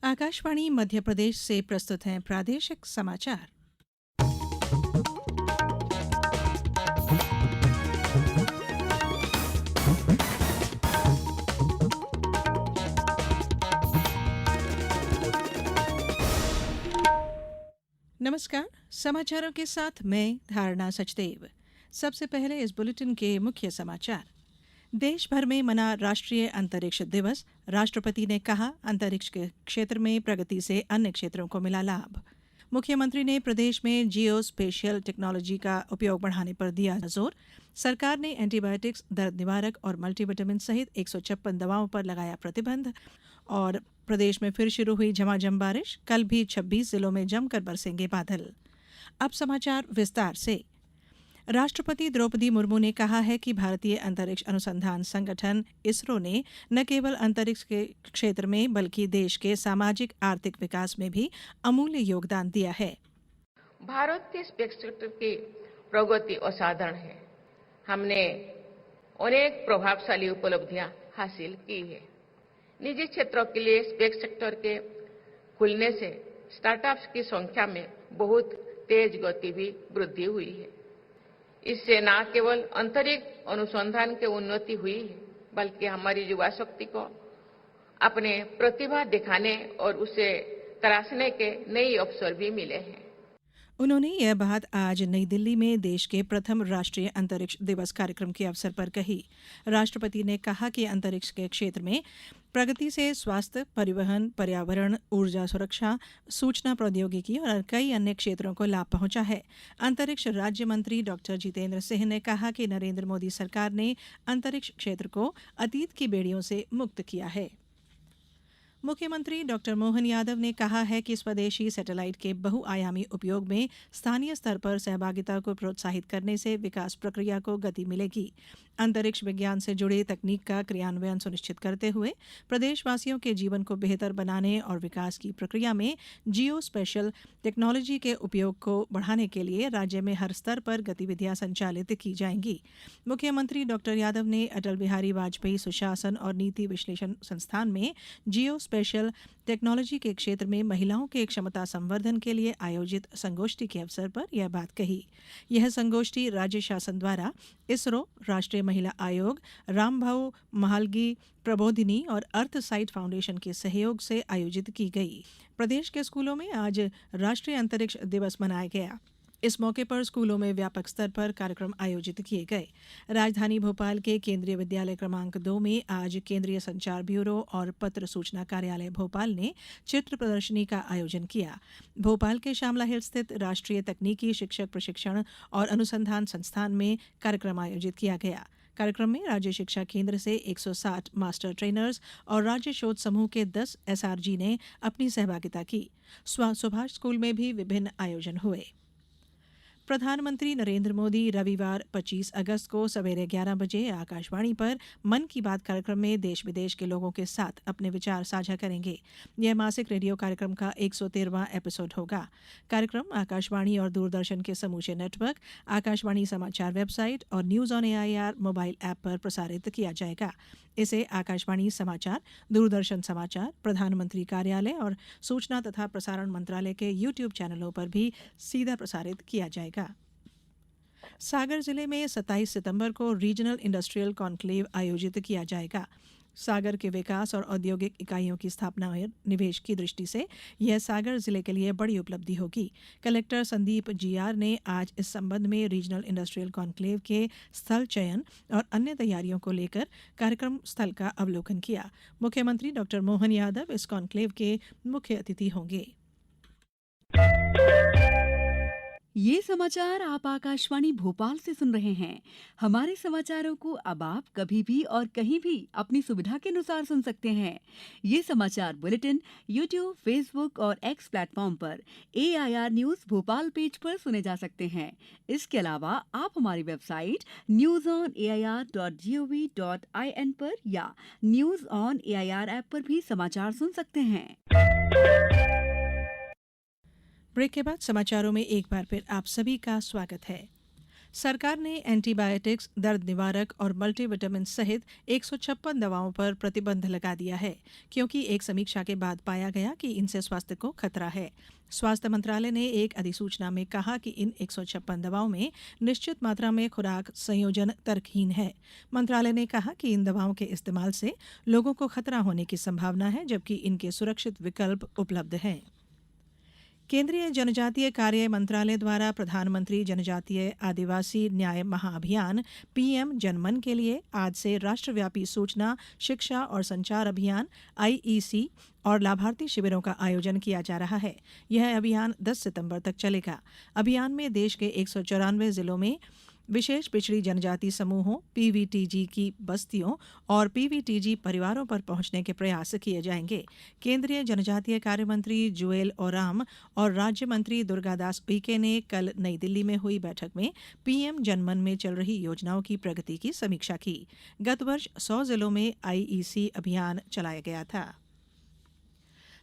आकाशवाणी मध्य प्रदेश से प्रस्तुत हैं प्रादेशिक समाचार। नमस्कार, समाचारों के साथ मैं धारणा सचदेव। सबसे पहले इस बुलेटिन के मुख्य समाचार। देश भर में मना राष्ट्रीय अंतरिक्ष दिवस। राष्ट्रपति ने कहा, अंतरिक्ष के क्षेत्र में प्रगति से अन्य क्षेत्रों को मिला लाभ। मुख्यमंत्री ने प्रदेश में जियो स्पेशियल टेक्नोलॉजी का उपयोग बढ़ाने पर दिया जोर। सरकार ने एंटीबायोटिक्स, दर्द निवारक और मल्टीविटामिन सहित 156 दवाओं पर लगाया प्रतिबंध। और प्रदेश में फिर शुरू हुई झमाझम बारिश। कल भी 26 जिलों में जमकर बरसेंगे बादल। अब समाचार विस्तार से। राष्ट्रपति द्रौपदी मुर्मू ने कहा है कि भारतीय अंतरिक्ष अनुसंधान संगठन इसरो ने न केवल अंतरिक्ष के क्षेत्र में बल्कि देश के सामाजिक आर्थिक विकास में भी अमूल्य योगदान दिया है। भारत के स्पेस सेक्टर की प्रगति असाधारण है। हमने अनेक प्रभावशाली उपलब्धियां हासिल की है। निजी क्षेत्रों के लिए स्पेस सेक्टर के खुलने से स्टार्टअप्स की संख्या में बहुत तेज गति भी वृद्धि हुई है। इससे न केवल अंतरिक्ष अनुसंधान की उन्नति हुई है, बल्कि हमारी युवा शक्ति को अपने प्रतिभा दिखाने और उसे तराशने के नए अवसर भी मिले हैं। उन्होंने यह बात आज नई दिल्ली में देश के प्रथम राष्ट्रीय अंतरिक्ष दिवस कार्यक्रम के अवसर पर कही। राष्ट्रपति ने कहा कि अंतरिक्ष के क्षेत्र में प्रगति से स्वास्थ्य, परिवहन, पर्यावरण, ऊर्जा सुरक्षा, सूचना प्रौद्योगिकी और कई अन्य क्षेत्रों को लाभ पहुंचा है। अंतरिक्ष राज्य मंत्री डॉक्टर जितेंद्र सिंह ने कहा कि नरेंद्र मोदी सरकार ने अंतरिक्ष क्षेत्र को अतीत की बेड़ियों से मुक्त किया है। मुख्यमंत्री डॉक्टर मोहन यादव ने कहा है कि स्वदेशी सैटेलाइट के बहुआयामी उपयोग में स्थानीय स्तर पर सहभागिता को प्रोत्साहित करने से विकास प्रक्रिया को गति मिलेगी। अंतरिक्ष विज्ञान से जुड़े तकनीक का क्रियान्वयन सुनिश्चित करते हुए प्रदेशवासियों के जीवन को बेहतर बनाने और विकास की प्रक्रिया में जियो स्पेशल टेक्नोलॉजी के उपयोग को बढ़ाने के लिए राज्य में हर स्तर पर गतिविधियां संचालित की जाएंगी। मुख्यमंत्री डॉक्टर यादव ने अटल बिहारी वाजपेयी सुशासन और नीति विश्लेषण संस्थान में जियो स्पेशल टेक्नोलॉजी के क्षेत्र में महिलाओं के क्षमता संवर्धन के लिए आयोजित संगोष्ठी के अवसर पर यह बात कही। यह संगोष्ठी राज्य शासन द्वारा इसरो, राष्ट्रीय महिला आयोग, रामभाऊ महालगी प्रबोधिनी और अर्थ साइट फाउंडेशन के सहयोग से आयोजित की गई। प्रदेश के स्कूलों में आज राष्ट्रीय अंतरिक्ष दिवस मनाया गया। इस मौके पर स्कूलों में व्यापक स्तर पर कार्यक्रम आयोजित किए गए। राजधानी भोपाल के केंद्रीय विद्यालय क्रमांक 2 में आज केंद्रीय संचार ब्यूरो और पत्र सूचना कार्यालय भोपाल ने चित्र प्रदर्शनी का आयोजन किया। भोपाल के श्यामला हिल स्थित राष्ट्रीय तकनीकी शिक्षक प्रशिक्षण और अनुसंधान संस्थान में कार्यक्रम आयोजित किया गया। कार्यक्रम में राज्य शिक्षा केंद्र से 160 मास्टर ट्रेनर्स और राज्य शोध समूह के 10 एसआरजी ने अपनी सहभागिता की। सुभाष स्कूल में भी विभिन्न आयोजन हुए। प्रधानमंत्री नरेंद्र मोदी रविवार 25 अगस्त को सवेरे 11 बजे आकाशवाणी पर मन की बात कार्यक्रम में देश विदेश के लोगों के साथ अपने विचार साझा करेंगे। यह मासिक रेडियो कार्यक्रम का 113वां एपिसोड होगा। कार्यक्रम आकाशवाणी और दूरदर्शन के समूचे नेटवर्क, आकाशवाणी समाचार वेबसाइट और news on AIR mobile app पर प्रसारित किया जाएगा। इसे आकाशवाणी समाचार, दूरदर्शन समाचार, प्रधानमंत्री कार्यालय और सूचना तथा प्रसारण मंत्रालय के यूट्यूब चैनलों पर भी सीधा प्रसारित किया जाएगा। सागर जिले में 27 सितंबर को रीजनल इंडस्ट्रियल कॉन्क्लेव आयोजित किया जाएगा। सागर के विकास और औद्योगिक इकाइयों की स्थापना और निवेश की दृष्टि से यह सागर जिले के लिए बड़ी उपलब्धि होगी। कलेक्टर संदीप जीआर ने आज इस संबंध में रीजनल इंडस्ट्रियल कॉन्क्लेव के स्थल चयन और अन्य तैयारियों को लेकर कार्यक्रम स्थल का अवलोकन किया। मुख्यमंत्री डॉक्टर मोहन यादव इस कॉन्क्लेव के मुख्य अतिथि होंगे। ये समाचार आप आकाशवाणी भोपाल से सुन रहे हैं। हमारे समाचारों को अब आप कभी भी और कहीं भी अपनी सुविधा के अनुसार सुन सकते हैं। ये समाचार बुलेटिन YouTube, Facebook और X प्लेटफॉर्म पर AIR न्यूज़ भोपाल पेज पर सुने जा सकते हैं। इसके अलावा आप हमारी वेबसाइट newsonair.gov.in पर या न्यूज़ ऑन AIR ऐप पर भी समाचार सुन सकते हैं। ब्रेक के बाद समाचारों में एक बार फिर आप सभी का स्वागत है। सरकार ने एंटीबायोटिक्स, दर्द निवारक और मल्टीविटामिन सहित 156 दवाओं पर प्रतिबंध लगा दिया है क्योंकि एक समीक्षा के बाद पाया गया कि इनसे स्वास्थ्य को खतरा है। स्वास्थ्य मंत्रालय ने एक अधिसूचना में कहा कि इन 156 दवाओं में निश्चित मात्रा में खुराक संयोजन तर्कहीन है। मंत्रालय ने कहा कि इन दवाओं के इस्तेमाल से लोगों को खतरा होने की संभावना है, जबकि इनके सुरक्षित विकल्प उपलब्ध हैं। केंद्रीय जनजातीय कार्य मंत्रालय द्वारा प्रधानमंत्री जनजातीय आदिवासी न्याय महाअभियान पीएम जनमन के लिए आज से राष्ट्रव्यापी सूचना, शिक्षा और संचार अभियान आईईसी और लाभार्थी शिविरों का आयोजन किया जा रहा है। यह अभियान 10 सितंबर तक चलेगा। अभियान में देश के 194 जिलों में विशेष पिछड़ी जनजाति समूहों, पीवीटीजी की बस्तियों और पीवीटीजी परिवारों पर पहुंचने के प्रयास किए जाएंगे। केंद्रीय जनजातीय कार्य मंत्री जुएल ओराम और राज्य मंत्री दुर्गादास उइके ने कल नई दिल्ली में हुई बैठक में पीएम जनमन में चल रही योजनाओं की प्रगति की समीक्षा की। गत वर्ष 100 जिलों में आईईसी अभियान चलाया गया था।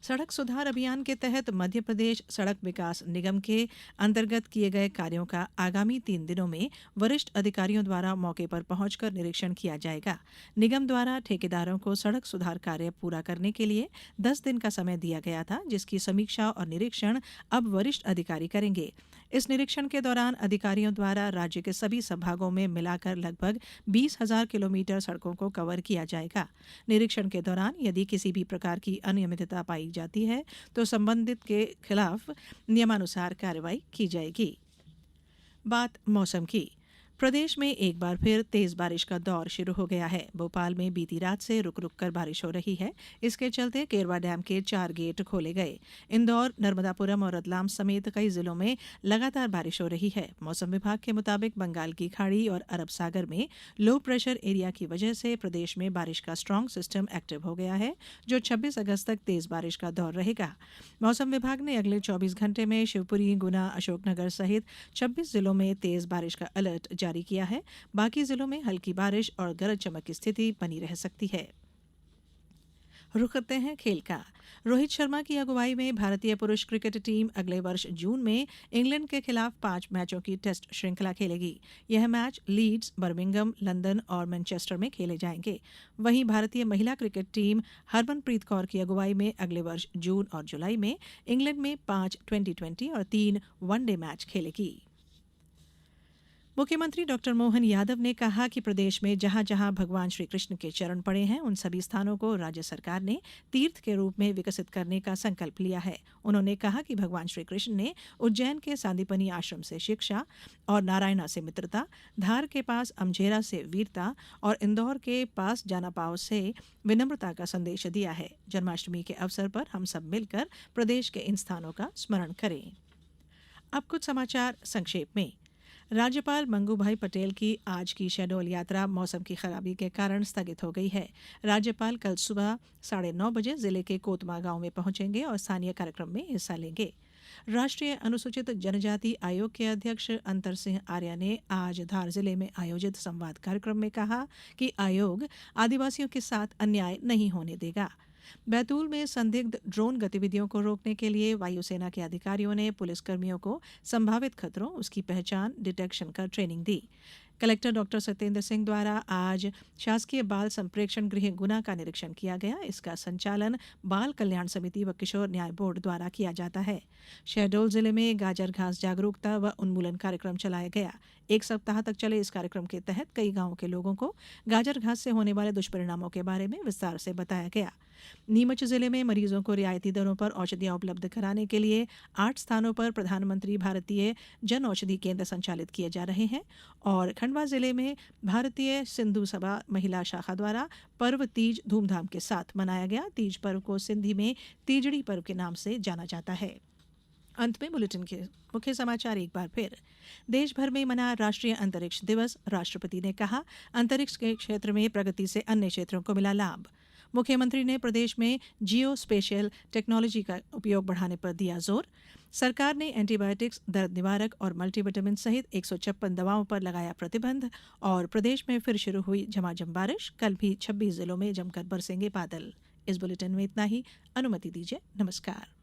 सड़क सुधार अभियान के तहत मध्य प्रदेश सड़क विकास निगम के अंतर्गत किए गए कार्यों का आगामी 3 दिनों में वरिष्ठ अधिकारियों द्वारा मौके पर पहुंचकर निरीक्षण किया जाएगा। निगम द्वारा ठेकेदारों को सड़क सुधार कार्य पूरा करने के लिए 10 दिन का समय दिया गया था, जिसकी समीक्षा और निरीक्षण अब वरिष्ठ अधिकारी करेंगे। इस निरीक्षण के दौरान अधिकारियों द्वारा राज्य के सभी संभागों में मिलाकर लगभग 20,000 किलोमीटर सड़कों को कवर किया जाएगा। निरीक्षण के दौरान यदि किसी भी प्रकार की अनियमितता पाई जाती है तो संबंधित के खिलाफ नियमानुसार कार्रवाई की जाएगी। बात मौसम की। प्रदेश में एक बार फिर तेज बारिश का दौर शुरू हो गया है। भोपाल में बीती रात से रुक रुक कर बारिश हो रही है। इसके चलते केरवा डैम के 4 गेट खोले गए। इंदौर, नर्मदापुरम और रतलाम समेत कई जिलों में लगातार बारिश हो रही है। मौसम विभाग के मुताबिक बंगाल की खाड़ी और अरब सागर में लो प्रेशर एरिया की वजह से प्रदेश में बारिश का स्ट्रांग सिस्टम एक्टिव हो गया है, जो 26 अगस्त तक तेज बारिश का दौर रहेगा। मौसम विभाग ने अगले 24 घंटे में शिवपुरी, गुना, अशोकनगर सहित 26 जिलों में तेज बारिश का अलर्ट जारी किया है। बाकी जिलों में हल्की बारिश और गरज चमक की स्थिति बनी रह सकती है। रुख करते हैं खेल का। रोहित शर्मा की अगुवाई में भारतीय पुरुष क्रिकेट टीम अगले वर्ष जून में इंग्लैंड के खिलाफ 5 मैचों की टेस्ट श्रृंखला खेलेगी। यह मैच लीड्स, बर्मिंघम, लंदन और मैनचेस्टर में खेले जाएंगे। वहीं भारतीय महिला क्रिकेट टीम हरमनप्रीत कौर की अगुवाई में अगले वर्ष जून और जुलाई में इंग्लैंड में 5 T20 और 3 वनडे मैच खेलेगी। मुख्यमंत्री डॉक्टर मोहन यादव ने कहा कि प्रदेश में जहां जहां भगवान श्री कृष्ण के चरण पड़े हैं, उन सभी स्थानों को राज्य सरकार ने तीर्थ के रूप में विकसित करने का संकल्प लिया है। उन्होंने कहा कि भगवान श्री कृष्ण ने उज्जैन के सांदीपनि आश्रम से शिक्षा और नारायणा से मित्रता, धार के पास अमझेरा से वीरता और इंदौर के पास जानापाव से विनम्रता का संदेश दिया है। जन्माष्टमी के अवसर पर हम सब मिलकर प्रदेश के इन स्थानों का स्मरण करें। अब कुछ समाचार संक्षेप में। राज्यपाल मंगूभाई पटेल की आज की शहडोल यात्रा मौसम की खराबी के कारण स्थगित हो गई है। राज्यपाल कल सुबह 9:30 बजे जिले के कोतमा गांव में पहुंचेंगे और स्थानीय कार्यक्रम में हिस्सा लेंगे। राष्ट्रीय अनुसूचित जनजाति आयोग के अध्यक्ष अंतर सिंह आर्य ने आज धार जिले में आयोजित संवाद कार्यक्रम में कहा कि आयोग आदिवासियों के साथ अन्याय नहीं होने देगा। बैतूल में संदिग्ध ड्रोन गतिविधियों को रोकने के लिए वायुसेना के अधिकारियों ने पुलिसकर्मियों को संभावित खतरों, उसकी पहचान, डिटेक्शन का ट्रेनिंग दी। कलेक्टर डॉक्टर सत्येंद्र सिंह द्वारा आज शासकीय बाल संप्रेक्षण गृह गुना का निरीक्षण किया गया। इसका संचालन बाल कल्याण समिति व किशोर न्याय बोर्ड द्वारा किया जाता है। शहडोल जिले में गाजर घास जागरूकता व उन्मूलन कार्यक्रम चलाया गया। 1 सप्ताह तक चले इस कार्यक्रम के तहत कई गांवों के लोगों को गाजर घास से होने वाले दुष्परिणामों के बारे में विस्तार से बताया गया। नीमच जिले में मरीजों को रियायती दरों पर औषधियां उपलब्ध कराने के लिए 8 स्थानों पर प्रधानमंत्री भारतीय जन औषधि केंद्र संचालित किए जा रहे हैं। और खंडवा जिले में भारतीय सिंधु सभा महिला शाखा द्वारा पर्व तीज धूमधाम के साथ मनाया गया। तीज पर्व को सिंधी में तीजड़ी पर्व के नाम से जाना जाता है। अंत में बुलेटिन के मुख्य समाचार एक बार फिर। देश भर में मना राष्ट्रीय अंतरिक्ष दिवस। राष्ट्रपति ने कहा, अंतरिक्ष के क्षेत्र में प्रगति से अन्य क्षेत्रों को मिला लाभ। मुख्यमंत्री ने प्रदेश में जियो स्पेशियल टेक्नोलॉजी का उपयोग बढ़ाने पर दिया जोर। सरकार ने एंटीबायोटिक्स, दर्द निवारक और मल्टीविटामिन सहित 156 दवाओं पर लगाया प्रतिबंध। और प्रदेश में फिर शुरू हुई झमाझम बारिश। कल भी 26 जिलों में जमकर बरसेंगे बादल। इस बुलेटिन में इतना ही। अनुमति दीजिए। नमस्कार।